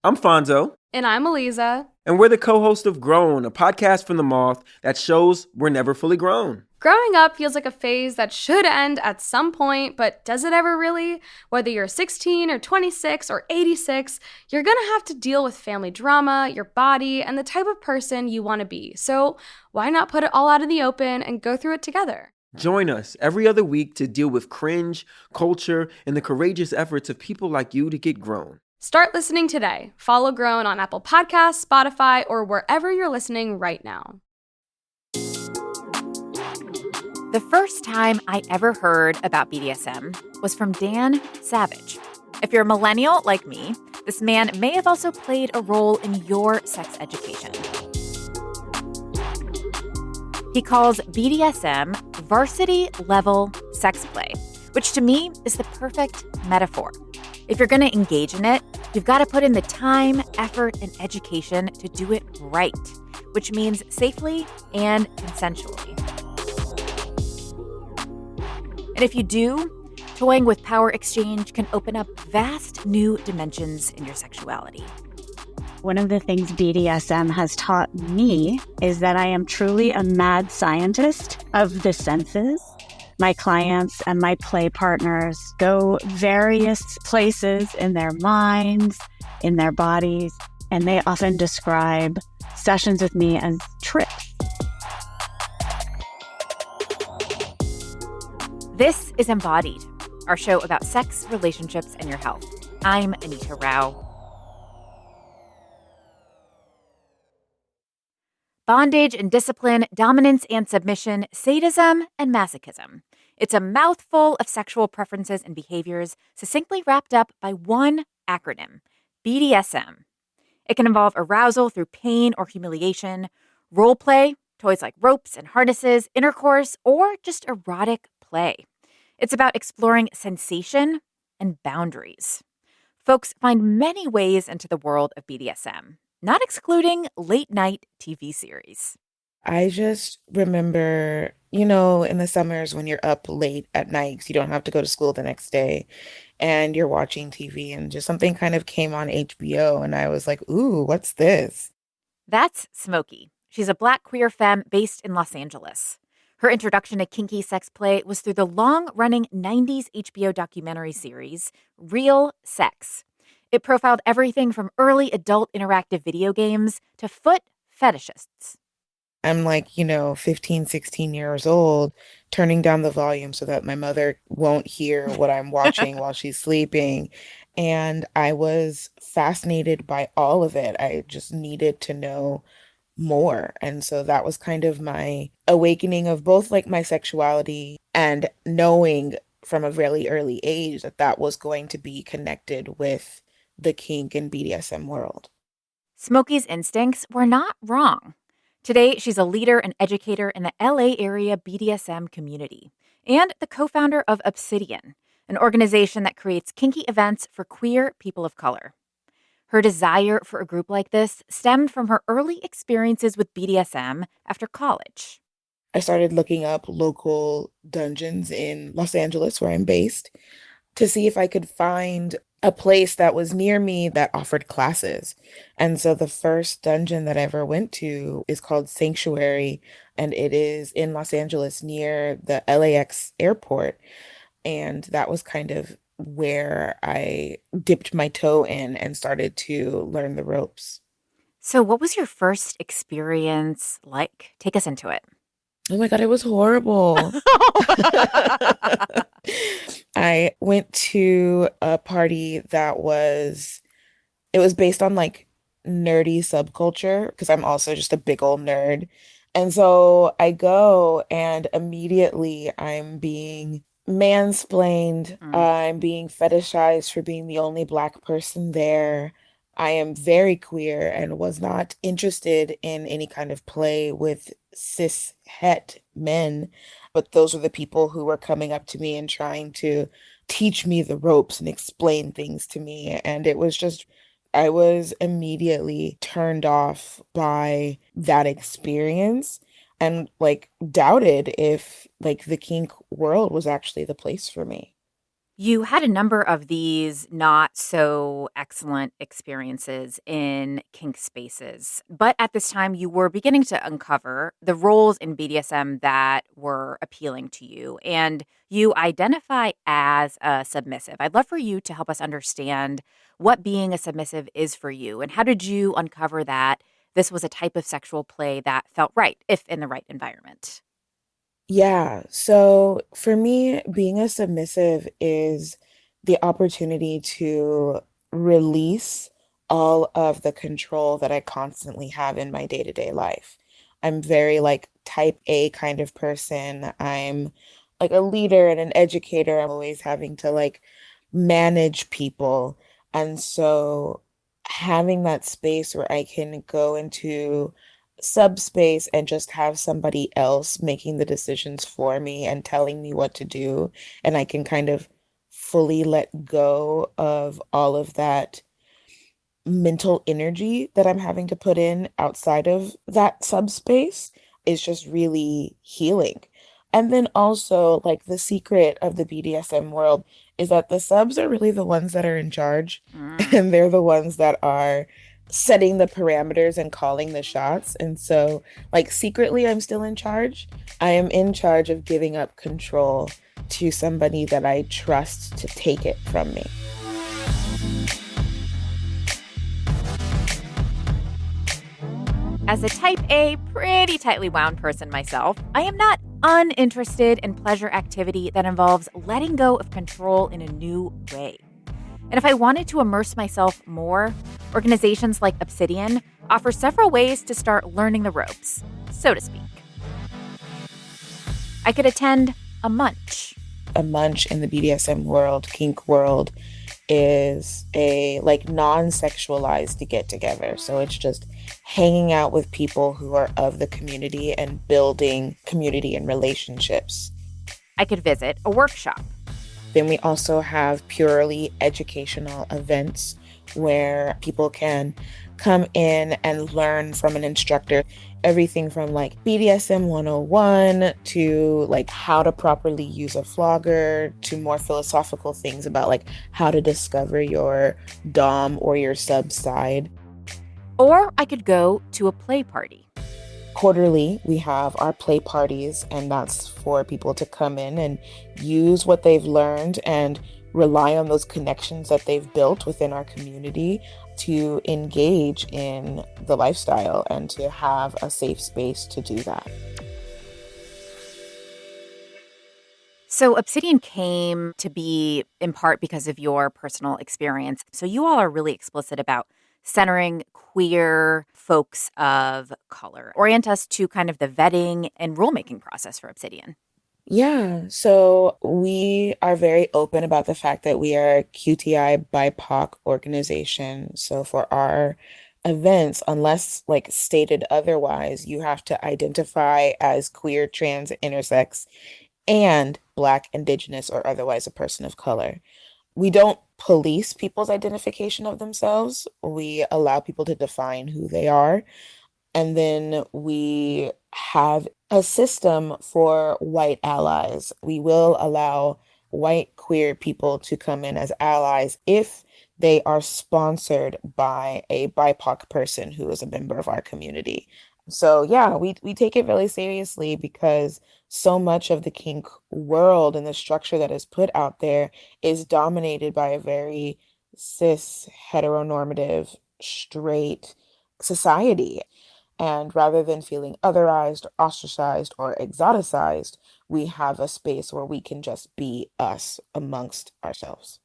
I'm Fonzo. And I'm Eliza. And we're the co-host of Grown, a podcast from the Moth that shows we're never fully grown. Growing up feels like a phase that should end at some point, but does it ever really? Whether you're 16 or 26 or 86, you're gonna have to deal with family drama, your body, and the type of person you want to be. So why not put it all out in the open and go through it together? Join us every other week to deal with cringe, culture, and the courageous efforts of people like you to get grown. Start listening today. Follow Grown on Apple Podcasts, Spotify, or wherever you're listening right now. The first time I ever heard about BDSM was from Dan Savage. If you're a millennial like me, this man may have also played a role in your sex education. He calls BDSM varsity level sex play, which to me is the perfect metaphor. If you're going to engage in it, you've got to put in the time, effort, and education to do it right, which means safely and consensually. And if you do, toying with power exchange can open up vast new dimensions in your sexuality. One of the things BDSM has taught me is that I am truly a mad scientist of the senses. My clients and my play partners go various places in their minds, in their bodies, and they often describe sessions with me as trips. This is Embodied, our show about sex, relationships, and your health. I'm Anita Rao. Bondage and discipline, dominance and submission, sadism and masochism. It's a mouthful of sexual preferences and behaviors succinctly wrapped up by one acronym, BDSM. It can involve arousal through pain or humiliation, role play, toys like ropes and harnesses, intercourse, or just erotic play. It's about exploring sensation and boundaries. Folks find many ways into the world of BDSM, not excluding late-night TV series. I just remember, in the summers when you're up late at night 'cause you don't have to go to school the next day and you're watching TV and just something kind of came on HBO and I was like, ooh, what's this? That's Smokey. She's a Black queer femme based in Los Angeles. Her introduction to kinky sex play was through the long-running 90s HBO documentary series, Real Sex. It profiled everything from early adult interactive video games to foot fetishists. I'm like, 15, 16 years old, turning down the volume so that my mother won't hear what I'm watching while she's sleeping. And I was fascinated by all of it. I just needed to know more. And so that was kind of my awakening of both like my sexuality and knowing from a really early age that that was going to be connected with the kink and BDSM world. Smokey's instincts were not wrong. Today, she's a leader and educator in the LA area BDSM community and the co-founder of Obsidian, an organization that creates kinky events for queer people of color. Her desire for a group like this stemmed from her early experiences with BDSM after college. I started looking up local dungeons in Los Angeles, where I'm based, to see if I could find a place that was near me that offered classes. And so the first dungeon that I ever went to is called Sanctuary, and it is in Los Angeles near the LAX airport. And that was kind of where I dipped my toe in and started to learn the ropes. So what was your first experience like? Take us into it. Oh my God, it was horrible. I went to a party that it was based on like nerdy subculture because I'm also just a big old nerd. And so I go and immediately I'm being mansplained. I'm being fetishized for being the only Black person there. I am very queer and was not interested in any kind of play with cis het men, but those were the people who were coming up to me and trying to teach me the ropes and explain things to me. And it was just, I was immediately turned off by that experience and like doubted if like the kink world was actually the place for me. You had a number of these not so excellent experiences in kink spaces, but at this time you were beginning to uncover the roles in BDSM that were appealing to you, and you identify as a submissive. I'd love for you to help us understand what being a submissive is for you, and how did you uncover that this was a type of sexual play that felt right, if in the right environment? Yeah, so for me, being a submissive is the opportunity to release all of the control that I constantly have in my day-to-day life. I'm very like type A kind of person. I'm like a leader and an educator. I'm always having to like manage people. And so having that space where I can go into subspace and just have somebody else making the decisions for me and telling me what to do. And I can kind of fully let go of all of that mental energy that I'm having to put in outside of that subspace is just really healing. And then also, like, the secret of the BDSM world is that the subs are really the ones that are in charge, Mm. and they're the ones that are setting the parameters and calling the shots. And so, like, secretly, I'm still in charge. I am in charge of giving up control to somebody that I trust to take it from me. As a type A, pretty tightly wound person myself, I am not uninterested in pleasure activity that involves letting go of control in a new way. And if I wanted to immerse myself more, organizations like Obsidian offer several ways to start learning the ropes, so to speak. I could attend a munch. A munch in the BDSM world, kink world, is a like non-sexualized get together. So it's just hanging out with people who are of the community and building community and relationships. I could visit a workshop. Then we also have purely educational events where people can come in and learn from an instructor. Everything from like BDSM 101 to like how to properly use a flogger to more philosophical things about like how to discover your dom or your sub side. Or I could go to a play party. Quarterly, we have our play parties, and that's for people to come in and use what they've learned and rely on those connections that they've built within our community to engage in the lifestyle and to have a safe space to do that. So Obsidian came to be in part because of your personal experience. So you all are really explicit about centering queer folks of color. Orient us to kind of the vetting and rulemaking process for Obsidian. Yeah, so we are very open about the fact that we are a QTI BIPOC organization. So for our events, unless like stated otherwise, you have to identify as queer, trans, intersex, and Black, Indigenous, or otherwise a person of color. We don't police people's identification of themselves. We allow people to define who they are. And then we have a system for white allies. We will allow white queer people to come in as allies if they are sponsored by a BIPOC person who is a member of our community. So yeah, we take it really seriously because so much of the kink world and the structure that is put out there is dominated by a very cis, heteronormative, straight society. And rather than feeling otherized, ostracized, or exoticized, we have a space where we can just be us amongst ourselves.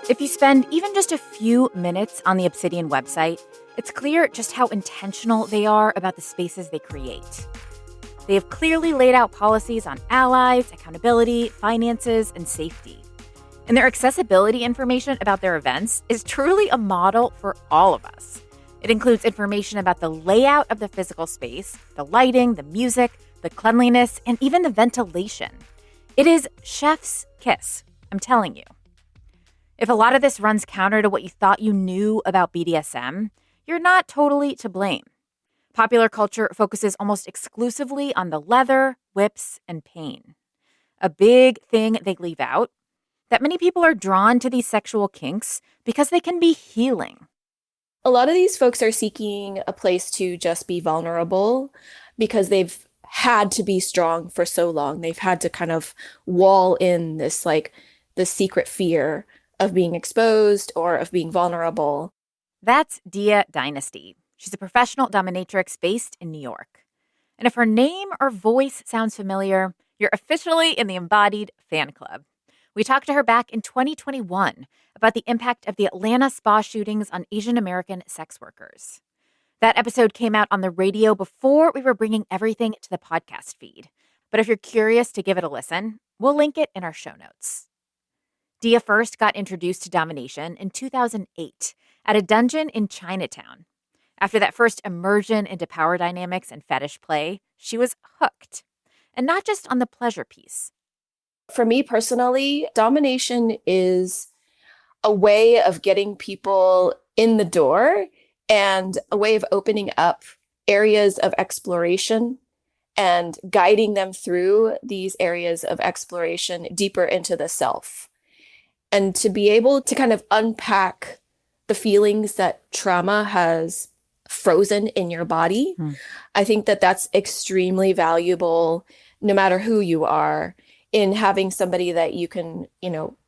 If you spend even just a few minutes on the Obsidian website, it's clear just how intentional they are about the spaces they create. They have clearly laid out policies on allies, accountability, finances, and safety. And their accessibility information about their events is truly a model for all of us. It includes information about the layout of the physical space, the lighting, the music, the cleanliness, and even the ventilation. It is chef's kiss, I'm telling you. If a lot of this runs counter to what you thought you knew about BDSM, you're not totally to blame. Popular culture focuses almost exclusively on the leather, whips, and pain. A big thing they leave out, that many people are drawn to these sexual kinks because they can be healing. A lot of these folks are seeking a place to just be vulnerable because they've had to be strong for so long. They've had to kind of wall in this secret fear of being exposed or of being vulnerable. That's Dia Dynasty. She's a professional dominatrix based in New York. And if her name or voice sounds familiar, you're officially in the Embodied fan club. We talked to her back in 2021 about the impact of the Atlanta spa shootings on Asian American sex workers. That episode came out on the radio before we were bringing everything to the podcast feed. But if you're curious to give it a listen, we'll link it in our show notes. Dia first got introduced to domination in 2008 at a dungeon in Chinatown. After that first immersion into power dynamics and fetish play, she was hooked. And not just on the pleasure piece. For me personally, domination is a way of getting people in the door and a way of opening up areas of exploration and guiding them through these areas of exploration deeper into the self. And to be able to kind of unpack the feelings that trauma has frozen in your body, I think that that's extremely valuable, no matter who you are, in having somebody that you can,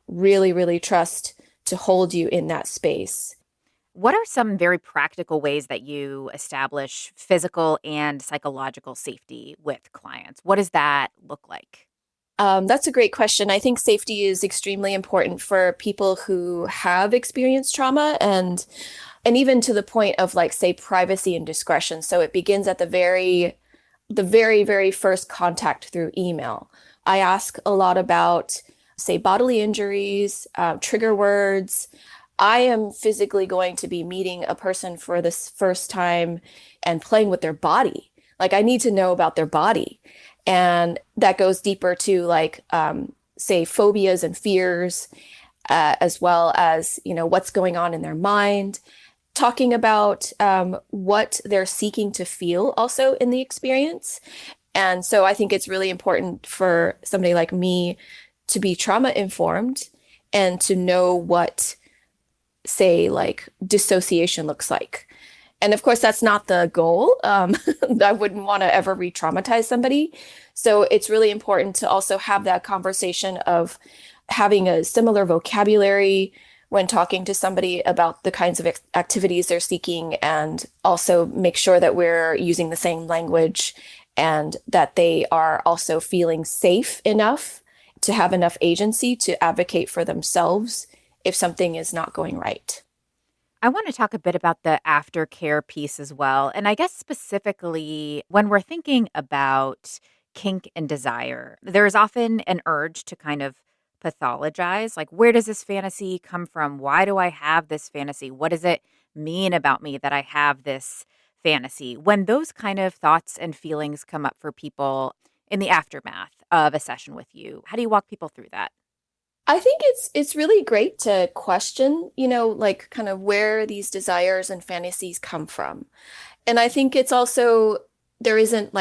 really, really trust to hold you in that space. What are some very practical ways that you establish physical and psychological safety with clients? What does that look like? That's a great question. I think safety is extremely important for people who have experienced trauma and even to the point of say privacy and discretion. So it begins at the very, very first contact through email. I ask a lot about, say, bodily injuries, trigger words. I am physically going to be meeting a person for this first time and playing with their body. I need to know about their body. And that goes deeper to say phobias and fears, as well as, what's going on in their mind, talking about what they're seeking to feel also in the experience. And so I think it's really important for somebody like me to be trauma informed and to know what, say, dissociation looks like. And of course, that's not the goal. I wouldn't want to ever re-traumatize somebody. So it's really important to also have that conversation of having a similar vocabulary when talking to somebody about the kinds of activities they're seeking, and also make sure that we're using the same language and that they are also feeling safe enough to have enough agency to advocate for themselves if something is not going right. I want to talk a bit about the aftercare piece as well. And I guess specifically when we're thinking about kink and desire, there is often an urge to kind of pathologize. Where does this fantasy come from? Why do I have this fantasy? What does it mean about me that I have this fantasy? When those kind of thoughts and feelings come up for people in the aftermath of a session with you, how do you walk people through that? I think it's really great to question, kind of where these desires and fantasies come from. And I think it's also, there isn't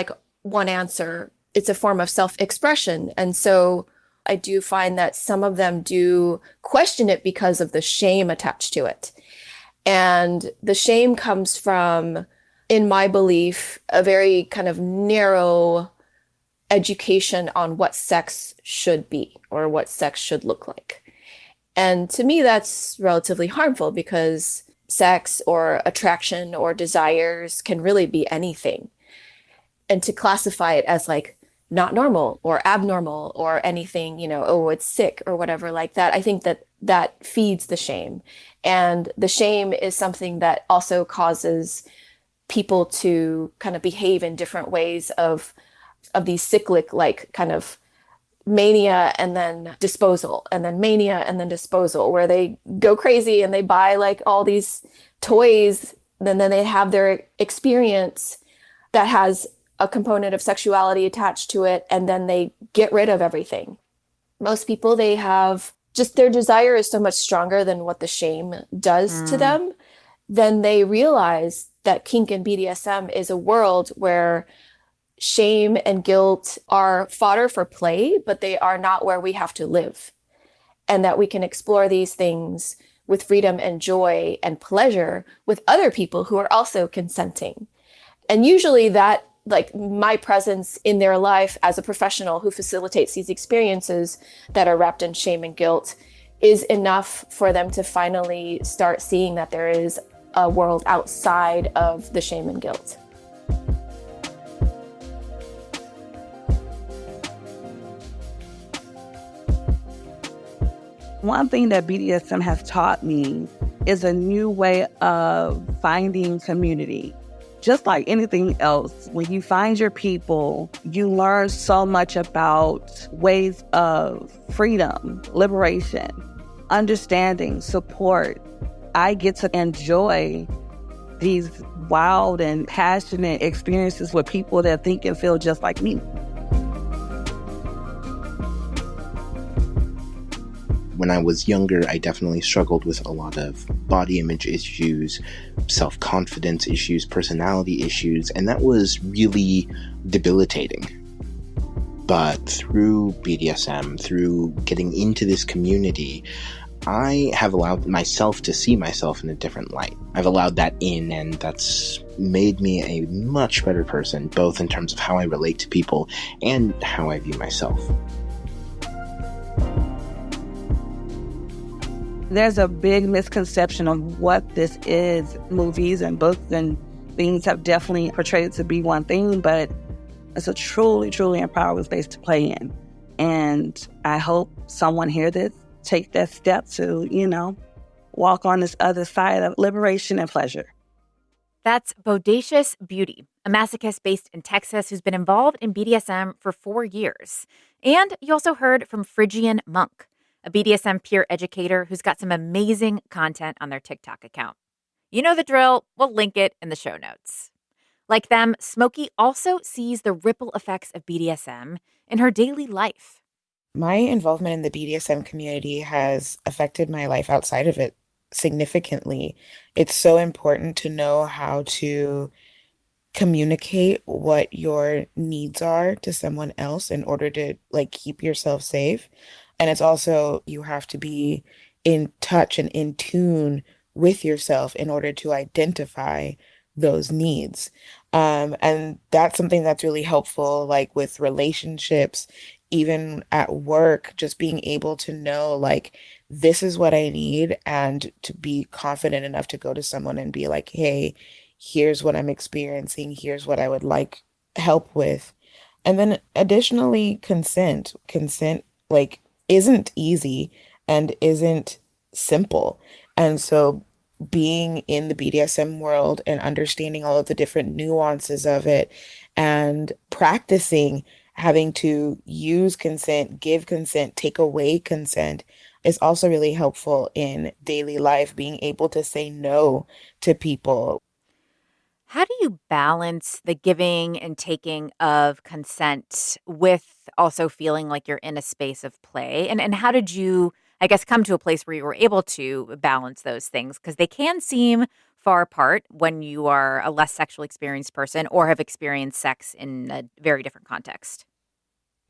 one answer. It's a form of self-expression. And so I do find that some of them do question it because of the shame attached to it. And the shame comes from, in my belief, a very kind of narrow education on what sex should be or what sex should look like. And to me, that's relatively harmful because sex or attraction or desires can really be anything. And to classify it as not normal or abnormal or anything, oh, it's sick or whatever like that, I think that feeds the shame. And the shame is something that also causes people to kind of behave in different ways of these cyclic, kind of mania and then disposal, and then mania and then disposal, where they go crazy and they buy all these toys, and then they have their experience that has a component of sexuality attached to it, and then they get rid of everything. Most people, they have just, their desire is so much stronger than what the shame does to them. Then they realize that kink and BDSM is a world where shame and guilt are fodder for play, but they are not where we have to live. And that we can explore these things with freedom and joy and pleasure with other people who are also consenting. And usually that, like, my presence in their life as a professional who facilitates these experiences that are wrapped in shame and guilt is enough for them to finally start seeing that there is a world outside of the shame and guilt. One thing that BDSM has taught me is a new way of finding community. Just like anything else, when you find your people, you learn so much about ways of freedom, liberation, understanding, support. I get to enjoy these wild and passionate experiences with people that think and feel just like me. When I was younger, I definitely struggled with a lot of body image issues, self-confidence issues, personality issues, and that was really debilitating. But through BDSM, through getting into this community, I have allowed myself to see myself in a different light. I've allowed that in, and that's made me a much better person, both in terms of how I relate to people and how I view myself. There's a big misconception of what this is. Movies and books and things have definitely portrayed it to be one thing, but it's a truly, truly empowering space to play in. And I hope someone hear this, take that step to, walk on this other side of liberation and pleasure. That's Bodacious Beauty, a masochist based in Texas who's been involved in BDSM for 4 years. And you also heard from Phrygian Monk, a BDSM peer educator who's got some amazing content on their TikTok account. You know the drill. We'll link it in the show notes. Like them, Smokey also sees the ripple effects of BDSM in her daily life. My involvement in the BDSM community has affected my life outside of it significantly. It's so important to know how to communicate what your needs are to someone else in order to keep yourself safe. And it's also, you have to be in touch and in tune with yourself in order to identify those needs. And that's something that's really helpful, like with relationships, even at work, just being able to know, this is what I need, and to be confident enough to go to someone and be like, hey, here's what I'm experiencing. Here's what I would like help with. And then additionally, consent. Consent, isn't easy and isn't simple. And so being in the BDSM world and understanding all of the different nuances of it and practicing having to use consent, give consent, take away consent is also really helpful in daily life, being able to say no to people. How do you balance the giving and taking of consent with also feeling like you're in a space of play? And how did you, I guess, come to a place where you were able to balance those things? Because they can seem far apart when you are a less sexually experienced person or have experienced sex in a very different context.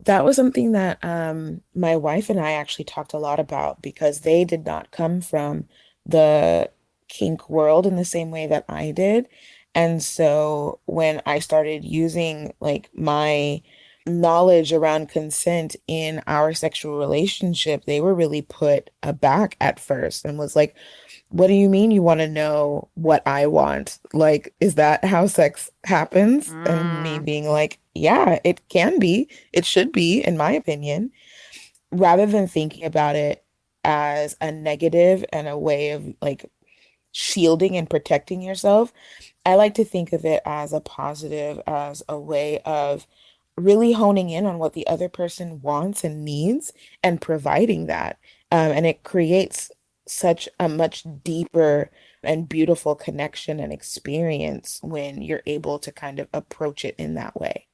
That was something that my wife and I actually talked a lot about, because they did not come from the kink world in the same way that I did. And so when I started using my knowledge around consent in our sexual relationship, they were really put aback at first and was like, what do you mean you want to know what I want? Is that how sex happens? And me being like, yeah, it can be. It should be, in my opinion, rather than thinking about it as a negative and a way of shielding and protecting yourself. I like to think of it as a positive, as a way of really honing in on what the other person wants and needs and providing that. And it creates such a much deeper and beautiful connection and experience when you're able to kind of approach it in that way.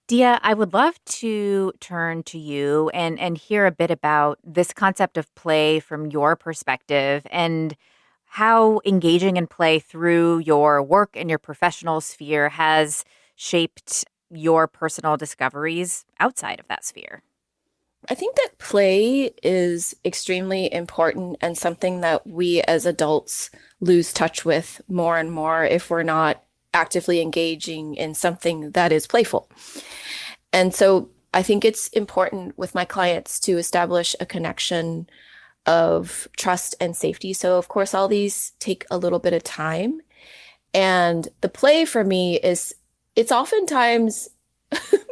Dia, I would love to turn to you and hear a bit about this concept of play from your perspective and how engaging in play through your work and your professional sphere has shaped your personal discoveries outside of that sphere. I think that play is extremely important and something that we as adults lose touch with more and more if we're not actively engaging in something that is playful. And so I think it's important with my clients to establish a connection of trust and safety. So, of course, all these take a little bit of time. And the play for me it's oftentimes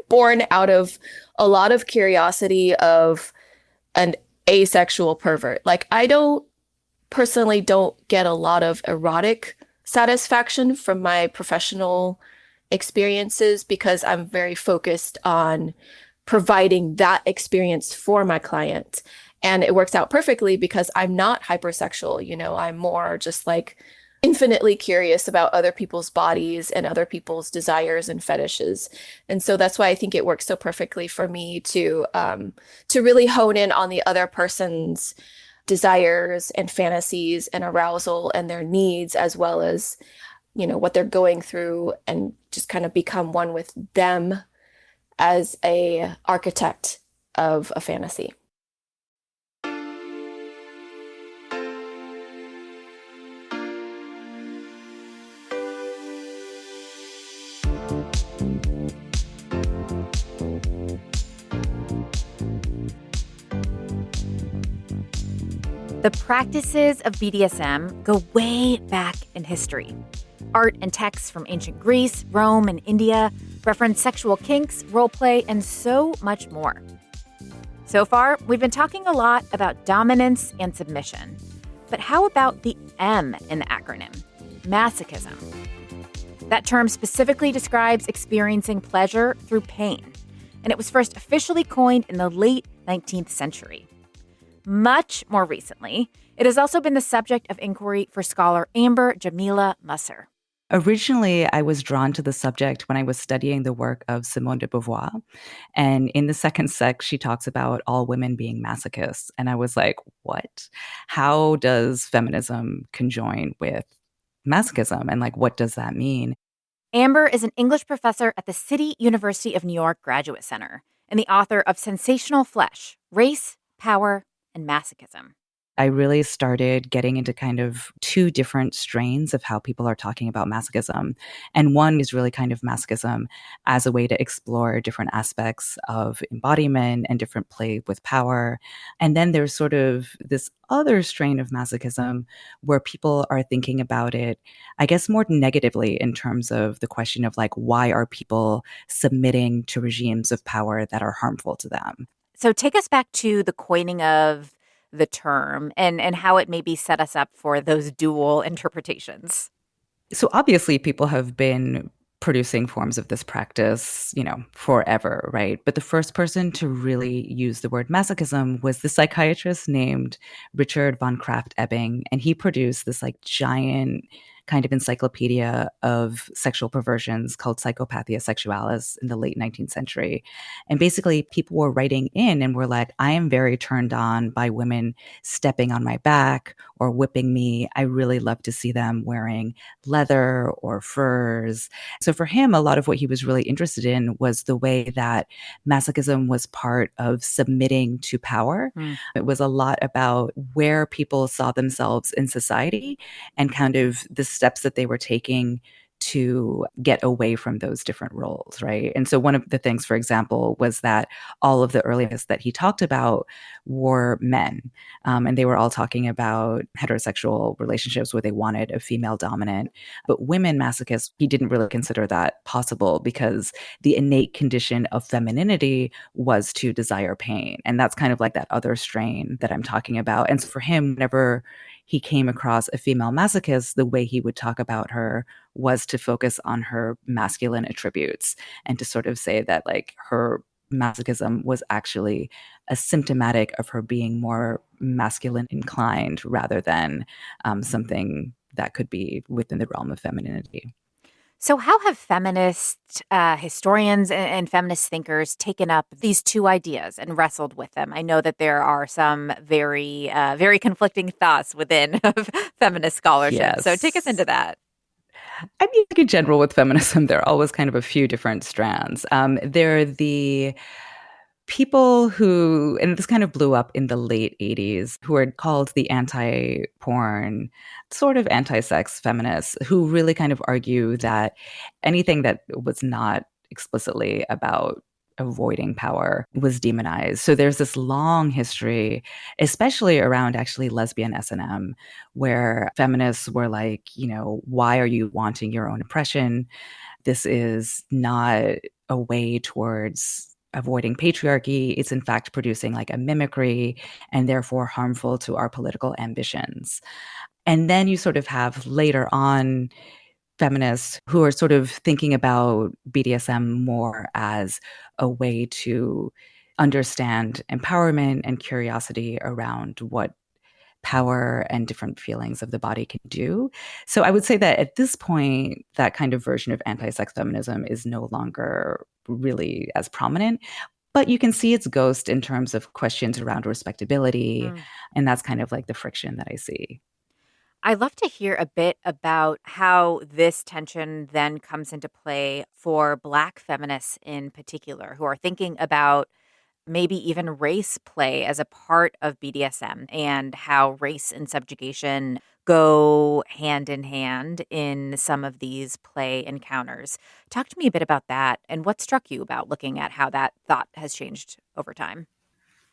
born out of a lot of curiosity of an asexual pervert. Like, I personally don't get a lot of erotic satisfaction from my professional experiences because I'm very focused on providing that experience for my client. And it works out perfectly because I'm not hypersexual. I'm more just like infinitely curious about other people's bodies and other people's desires and fetishes. And so that's why I think it works so perfectly for me to really hone in on the other person's desires and fantasies and arousal and their needs, as well as, what they're going through, and just kind of become one with them as a architect of a fantasy. The practices of BDSM go way back in history. Art and texts from ancient Greece, Rome, and India reference sexual kinks, roleplay, and so much more. So far, we've been talking a lot about dominance and submission. But how about the M in the acronym? Masochism. That term specifically describes experiencing pleasure through pain, and it was first officially coined in the late 19th century. Much more recently, it has also been the subject of inquiry for scholar Amber Jamila Musser. Originally, I was drawn to the subject when I was studying the work of Simone de Beauvoir. And in the second sex, she talks about all women being masochists. And I was like, what? How does feminism conjoin with masochism? And what does that mean? Amber is an English professor at the City University of New York Graduate Center and the author of Sensational Flesh, Race, Power, and Masochism. I really started getting into kind of two different strains of how people are talking about masochism. And one is really kind of masochism as a way to explore different aspects of embodiment and different play with power. And then there's sort of this other strain of masochism where people are thinking about it, I guess, more negatively in terms of the question of why are people submitting to regimes of power that are harmful to them? So take us back to the coining of the term and how it maybe set us up for those dual interpretations. So obviously people have been producing forms of this practice, forever, right? But the first person to really use the word masochism was the psychiatrist named Richard von Krafft-Ebing, and he produced this giant kind of encyclopedia of sexual perversions called Psychopathia Sexualis in the late 19th century. And basically people were writing in and were like, I am very turned on by women stepping on my back or whipping me. I really love to see them wearing leather or furs. So for him, a lot of what he was really interested in was the way that masochism was part of submitting to power. It was a lot about where people saw themselves in society and kind of the steps that they were taking to get away from those different roles, right? And so one of the things, for example, was that all of the earliest that he talked about were men. And they were all talking about heterosexual relationships where they wanted a female dominant. But women masochists, he didn't really consider that possible because the innate condition of femininity was to desire pain. And that's kind of that other strain that I'm talking about. And so for him, whenever he came across a female masochist, the way he would talk about her was to focus on her masculine attributes and to sort of say that her masochism was actually a symptomatic of her being more masculine inclined rather than something that could be within the realm of femininity. So, how have feminist historians and feminist thinkers taken up these two ideas and wrestled with them? I know that there are some very conflicting thoughts within of feminist scholarship. So, take us Yes. into that. I mean, like in general with feminism, there are always kind of a few different strands. There are the people who, and this kind of blew up in the late 80s, who are called the anti-porn, sort of anti-sex feminists, who really kind of argue that anything that was not explicitly about avoiding power was demonized. So there's this long history, especially around actually lesbian S&M, where feminists were like, why are you wanting your own oppression? This is not a way towards avoiding patriarchy. It's in fact producing like a mimicry and therefore harmful to our political ambitions. And then you sort of have later on feminists who are sort of thinking about BDSM more as a way to understand empowerment and curiosity around what power and different feelings of the body can do. So I would say that at this point, that kind of version of anti-sex feminism is no longer really as prominent. But you can see its ghost in terms of questions around respectability. And that's kind of like the friction that I see. I'd love to hear a bit about how this tension then comes into play for Black feminists in particular, who are thinking about maybe even race play as a part of BDSM and how race and subjugation go hand in some of these play encounters. Talk to me a bit about that and what struck you about looking at how that thought has changed over time.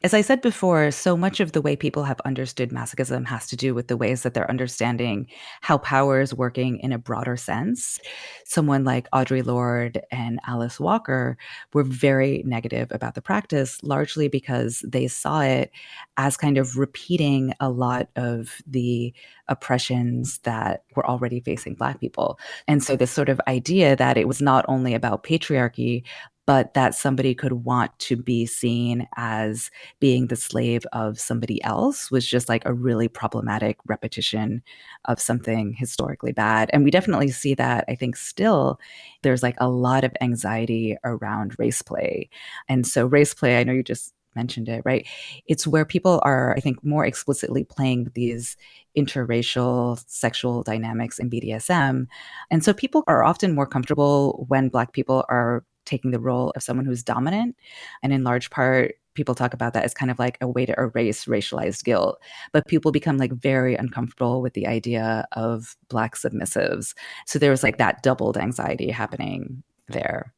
As I said before, so much of the way people have understood masochism has to do with the ways that they're understanding how power is working in a broader sense. Someone like Audre Lorde and Alice Walker were very negative about the practice, largely because they saw it as kind of repeating a lot of the oppressions that were already facing Black people. And so this sort of idea that it was not only about patriarchy, but that somebody could want to be seen as being the slave of somebody else was just like a really problematic repetition of something historically bad. And we definitely see that, I think, still there's like a lot of anxiety around race play. And so race play, I know you just mentioned it, right? It's where people are, I think, more explicitly playing with these interracial sexual dynamics in BDSM. And so people are often more comfortable when Black people are taking the role of someone who's dominant. And in large part, people talk about that as kind of like a way to erase racialized guilt. But people become like very uncomfortable with the idea of Black submissives. So there was like that doubled anxiety happening there.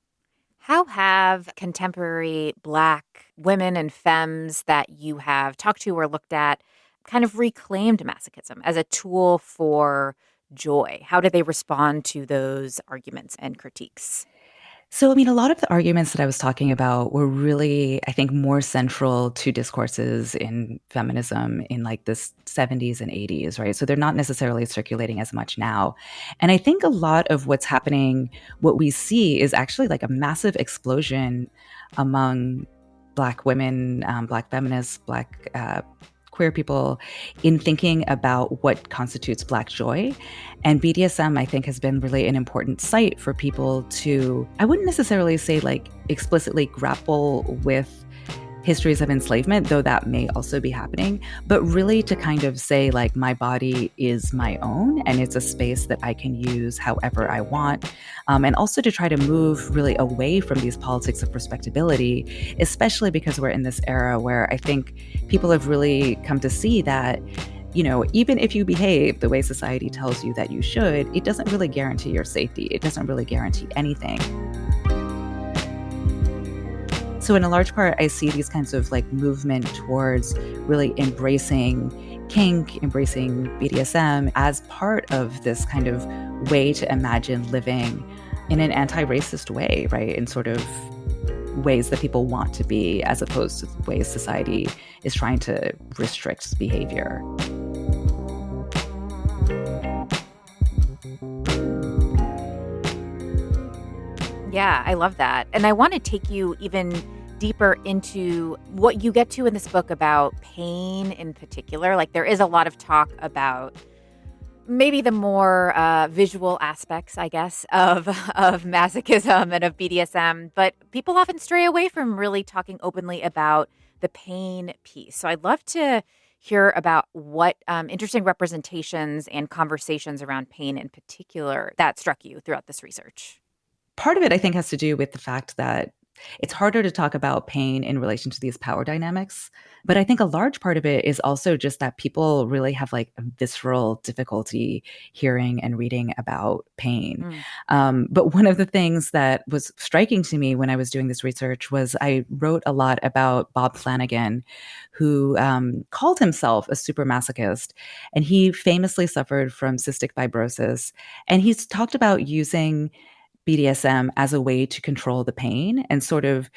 How have contemporary Black women and femmes that you have talked to or looked at kind of reclaimed masochism as a tool for joy? How do they respond to those arguments and critiques? So, I mean, a lot of the arguments that I was talking about were really, I think, more central to discourses in feminism in like the 70s and 80s, right? So they're not necessarily circulating as much now. And I think a lot of what's happening, what we see is actually like a massive explosion among Black women, Black feminists, Black queer people in thinking about what constitutes Black joy. And BDSM, I think, has been really an important site for people to, I wouldn't necessarily say like explicitly grapple with histories of enslavement, though that may also be happening, but really to kind of say like my body is my own and it's a space that I can use however I want. And also to try to move really away from these politics of respectability, especially because we're in this era where I think people have really come to see that, you know, even if you behave the way society tells you that you should, it doesn't really guarantee your safety. It doesn't really guarantee anything. So in a large part, I see these kinds of like movement towards really embracing kink, embracing BDSM as part of this kind of way to imagine living in an anti-racist way, right? In sort of ways that people want to be, as opposed to ways society is trying to restrict behavior. Yeah, I love that. And I want to take you even deeper into what you get to in this book about pain in particular. Like there is a lot of talk about maybe the more visual aspects, I guess, of masochism and of BDSM, but people often stray away from really talking openly about the pain piece. So I'd love to hear about what interesting representations and conversations around pain in particular that struck you throughout this research. Part of it, I think, has to do with the fact that it's harder to talk about pain in relation to these power dynamics. But I think a large part of it is also just that people really have like a visceral difficulty hearing and reading about pain. But one of the things that was striking to me when I was doing this research was I wrote a lot about Bob Flanagan, who called himself a super masochist. And he famously suffered from cystic fibrosis. And he's talked about using BDSM as a way to control the pain. And sort of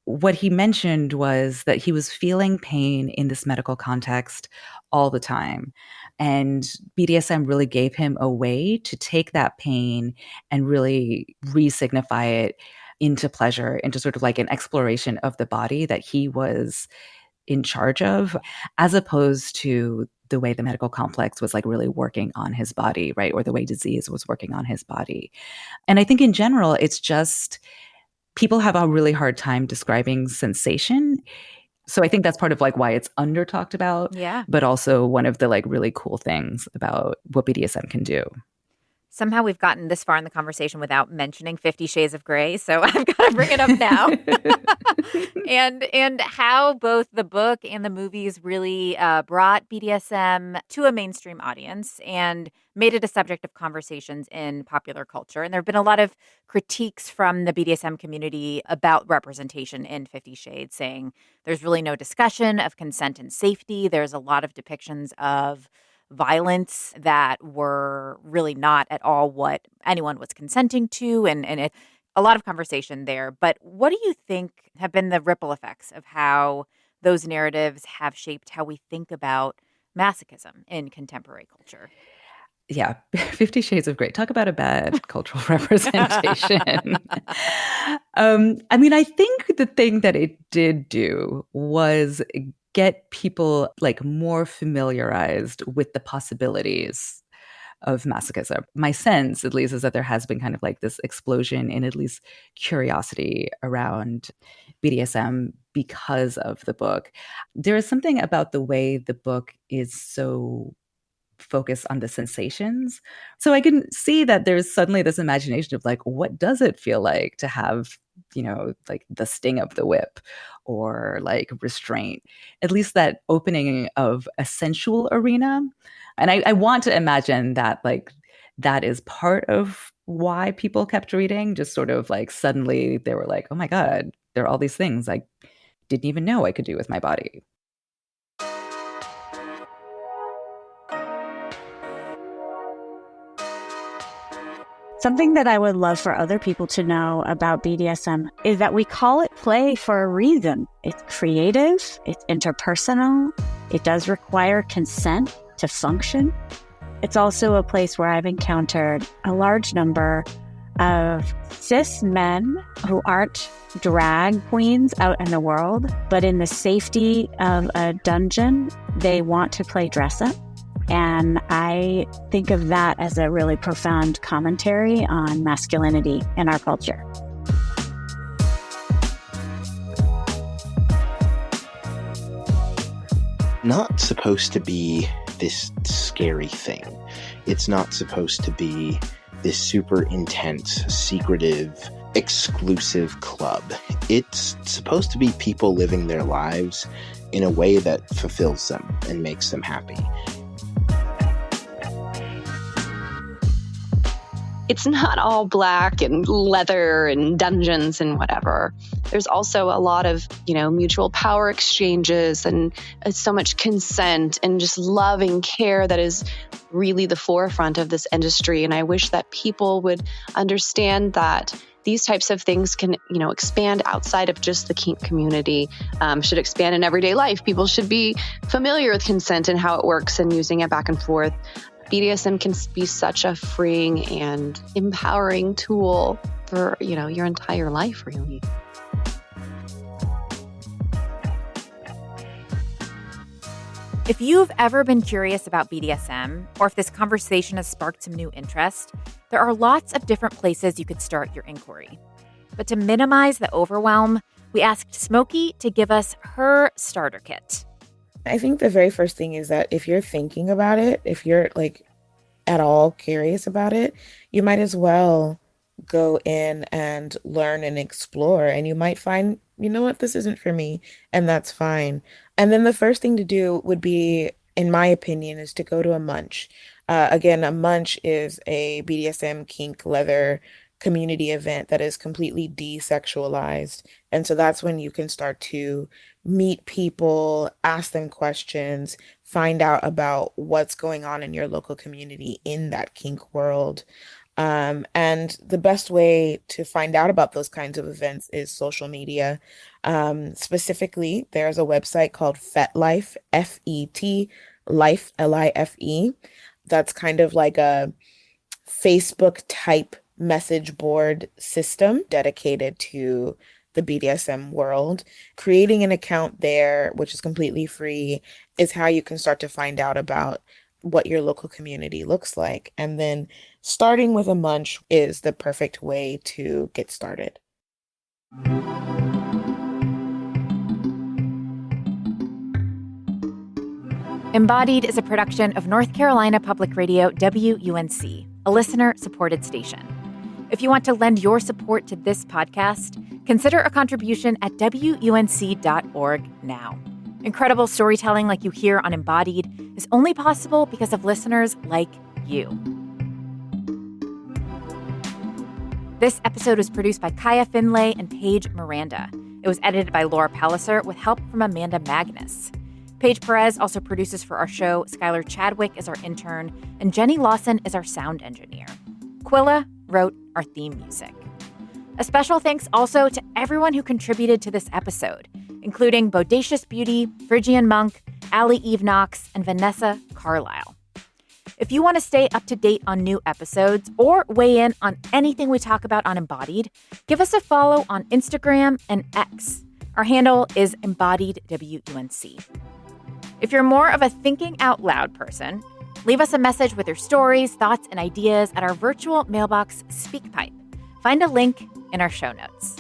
what he mentioned was that he was feeling pain in this medical context all the time. And BDSM really gave him a way to take that pain and really re-signify it into pleasure, into sort of like an exploration of the body that he was in charge of, as opposed to the way the medical complex was like really working on his body, right? Or the way disease was working on his body. And I think in general, it's just people have a really hard time describing sensation. So I think that's part of like why it's under talked about, but also one of the like really cool things about what BDSM can do. Somehow we've gotten this far in the conversation without mentioning 50 Shades of Grey, so I've got to bring it up now. and how both the book and the movies really brought BDSM to a mainstream audience and made it a subject of conversations in popular culture. And there have been a lot of critiques from the BDSM community about representation in 50 Shades, saying there's really no discussion of consent and safety. There's a lot of depictions of violence that were really not at all what anyone was consenting to, and a lot of conversation there. But what do you think have been the ripple effects of how those narratives have shaped how we think about masochism in contemporary culture? Yeah, 50 Shades of Grey. Talk about a bad cultural representation. I mean, I think the thing that it did do was get people like more familiarized with the possibilities of masochism. My sense, at least, is that there has been kind of like this explosion in at least curiosity around BDSM because of the book. There is something about the way the book is so focused on the sensations. So I can see that there's suddenly this imagination of like, what does it feel like to have, you know, like the sting of the whip or like restraint, at least that opening of a sensual arena. And I want to imagine that like that is part of why people kept reading, just sort of like suddenly they were like, oh my God, there are all these things I didn't even know I could do with my body. Something that I would love for other people to know about BDSM is that we call it play for a reason. It's creative, it's interpersonal, it does require consent to function. It's also a place where I've encountered a large number of cis men who aren't drag queens out in the world, but in the safety of a dungeon, they want to play dress up. And I think of that as a really profound commentary on masculinity in our culture. Not supposed to be this scary thing. It's not supposed to be this super intense, secretive, exclusive club. It's supposed to be people living their lives in a way that fulfills them and makes them happy. It's not all black and leather and dungeons and whatever. There's also a lot of, mutual power exchanges and so much consent and just love and care that is really the forefront of this industry. And I wish that people would understand that these types of things can, expand outside of just the kink community, should expand in everyday life. People should be familiar with consent and how it works and using it back and forth. BDSM can be such a freeing and empowering tool for, your entire life, really. If you've ever been curious about BDSM, or if this conversation has sparked some new interest, there are lots of different places you could start your inquiry. But to minimize the overwhelm, we asked Smokey to give us her starter kit. I think the very first thing is that if you're thinking about it, if you're like at all curious about it, you might as well go in and learn and explore. And you might find, you know what, this isn't for me, and that's fine. And then the first thing to do would be, in my opinion, is to go to a munch. Again, a munch is a BDSM kink leather community event that is completely desexualized. And so that's when you can start to meet people, ask them questions, find out about what's going on in your local community in that kink world. And the best way to find out about those kinds of events is social media. Specifically, there's a website called FetLife, F-E-T, Life, L-I-F-E. That's kind of like a Facebook type message board system dedicated to the BDSM world. Creating an account there, which is completely free, is how you can start to find out about what your local community looks like. And then starting with a munch is the perfect way to get started. Embodied is a production of North Carolina Public Radio WUNC, a listener-supported station. If you want to lend your support to this podcast, consider a contribution at WUNC.org now. Incredible storytelling like you hear on Embodied is only possible because of listeners like you. This episode was produced by Kaya Finlay and Paige Miranda. It was edited by Laura Palliser with help from Amanda Magnus. Paige Perez also produces for our show. Skylar Chadwick is our intern, and Jenny Lawson is our sound engineer. Quilla wrote our theme music. A special thanks also to everyone who contributed to this episode, including Bodacious Beauty, Phrygian Monk, Allie Eve Knox, and Vanessa Carlisle. If you want to stay up to date on new episodes or weigh in on anything we talk about on Embodied, give us a follow on Instagram and X. Our handle is EmbodiedWUNC. If you're more of a thinking out loud person, leave us a message with your stories, thoughts, and ideas at our virtual mailbox SpeakPipe. Find a link in our show notes.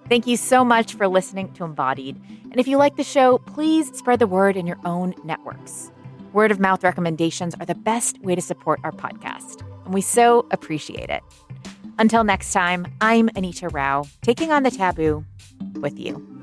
Thank you so much for listening to Embodied. And if you like the show, please spread the word in your own networks. Word of mouth recommendations are the best way to support our podcast, and we so appreciate it. Until next time, I'm Anita Rao, taking on the taboo with you.